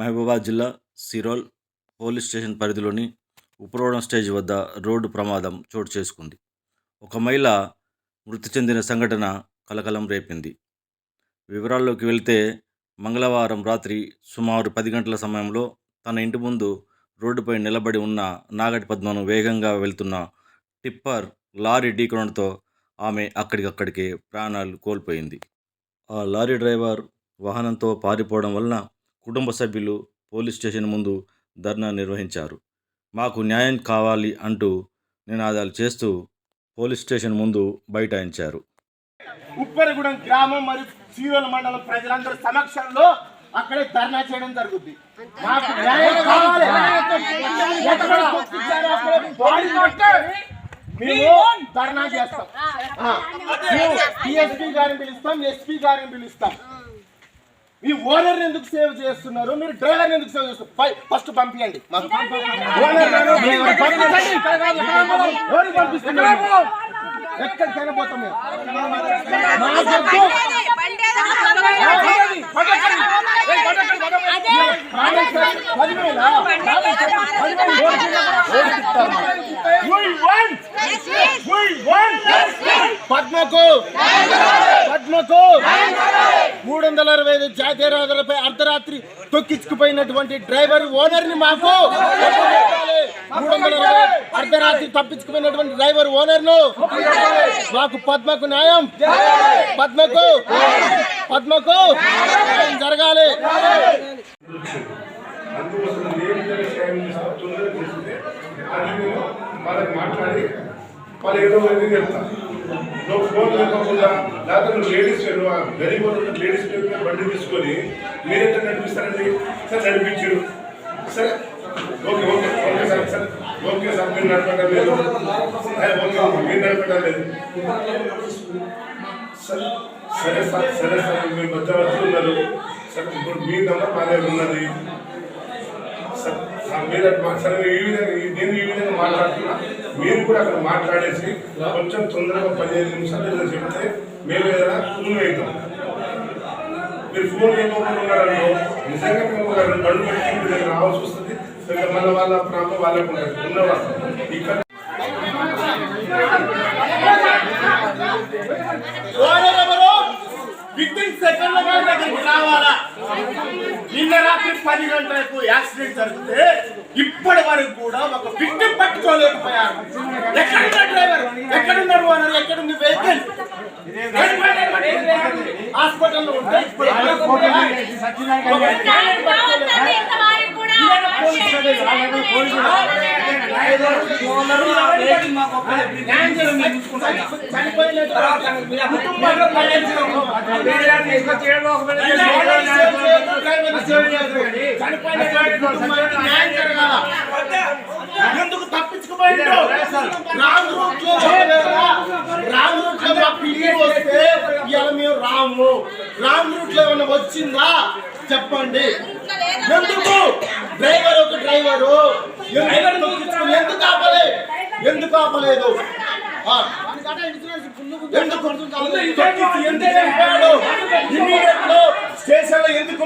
మహబూబాబాద్ జిల్లా Sirol police station పరిధిలోని ఉప్రోడం stage వద్ద రోడ్డు ప్రమాదం చోటు చేసుకుంది. ఒక మహిళ మృతి చెందిన సంఘటన కలకలం రేపింది. వివరాల్లోకి వెళ్తే మంగళవారం రాత్రి సుమారు 10 గంటల సమయంలో తన ఇంటి ముందు రోడ్డుపై నిలబడి ఉన్న నాగటి పద్మను వేగంగా వెళ్తున్న టిప్పర్ లారీ ఢీకొనడంతో ఆమె అక్కడికక్కడికే ప్రాణాలు కోల్పోయింది. ఆ లారీ డ్రైవర్ వాహనంతో పారిపోవడం వలన కుటుంబ సభ్యులు పోలీస్ స్టేషన్ ముందు ధర్నా నిర్వహించారు. మాకు న్యాయం కావాలి అంటూ నినాదాలు చేస్తూ పోలీస్ స్టేషన్ ముందు బైఠాయించారు. ఉప్పరగూడెం గ్రామం మరియు సిరోల్ మండలం ప్రజలందరి సమక్షంలో అక్కడే ధర్నా చేయడం జరుగుతుంది. మాకు న్యాయం కావాలి. మేము ధర్నా చేస్తాం. డిఎస్పీ గారిని పిలుస్తాం, ఎస్పీ గారిని పిలుస్తాం. మీ ఓనర్ ఎందుకు సేవ్ చేస్తున్నారు, మీరు డ్రైవర్ ఎందుకు సేవ్ చేస్తున్నారు? ఫస్ట్ పంపించండి. ఎక్కడికైనా పోతాం మేము. పద్మకు 365 జాతీయ రహదారులపై అర్ధరాత్రి తొక్కించుకుపోయినటువంటి డ్రైవర్ ఓనర్ ని మాకు 320 అర్ధరాత్రి తప్పించుకుపోయినటువంటి డ్రైవర్ ఓనర్ ను మాకు పద్మకు న్యాయం జరగాలి. మాట్లాడి వాళ్ళు ఏదో చెప్తాను. నువ్వు ఫోన్ లేకుండా లేకపోతే నువ్వు లేడీస్ గరీబ్ లేడీస్ బండి తీసుకొని మీరెంత నడిపిస్తారండి? సార్ నడిపించారు. సరే okay okay okay sir sir okay sir మీరు నడపడం లేదు, ఓకే మీరు నడపడం లేదు. సరే సార్ సరే సార్ మీరు మధ్యవర్తులు ఉన్నారు. సార్ ఇప్పుడు మీ నెంబర్ మా దగ్గర ఉన్నది. మీరు సరే ఈ విధంగా నేను ఈ విధంగా మాట్లాడుతున్నా, మీరు కూడా అక్కడ మాట్లాడేసి కొంచెం తొందరగా 15 నిమిషాలు ఏదైనా చెప్తే మేము ఏదైనా ఫోన్ అవుతాం. మీరు ఫోన్ చేయకుండా ఉన్నారనుకో నిజంగా మేము బండు పెట్టి మీ దగ్గర రావాల్సి వస్తుంది. మళ్ళీ వాళ్ళ ప్రాబ్లం వాళ్ళకు ఉంటుంది. ఉన్నవాళ్ళు ఇక్కడ నిన్న రాత్రి 10 గంటలకు యాక్సిడెంట్ జరిగితే ఇప్పటి వరకు కూడా ఒక విక్టిమ్ పట్టుకోలేకపోయారు. ఎక్కడున్న డ్రైవర్, ఎక్కడున్నారు ఓనర్, ఎక్కడుంది వెహికల్? హాస్పిటల్లో ఉంటే ఎందుకు తప్పించుకుపోయింది? రాంగ్ రూట్ లో మా పిల్లి వస్తే ఇవాళ మేము రాము. రాంగ్ రూట్ లో ఏమన్నా వచ్చిందా చెప్పండి. ఎందుకు డ్రైవర్ ఒక డ్రైవరు ఎందుకు ఆపలేదు? ఎందుకు స్టేషన్ లో ఎందుకు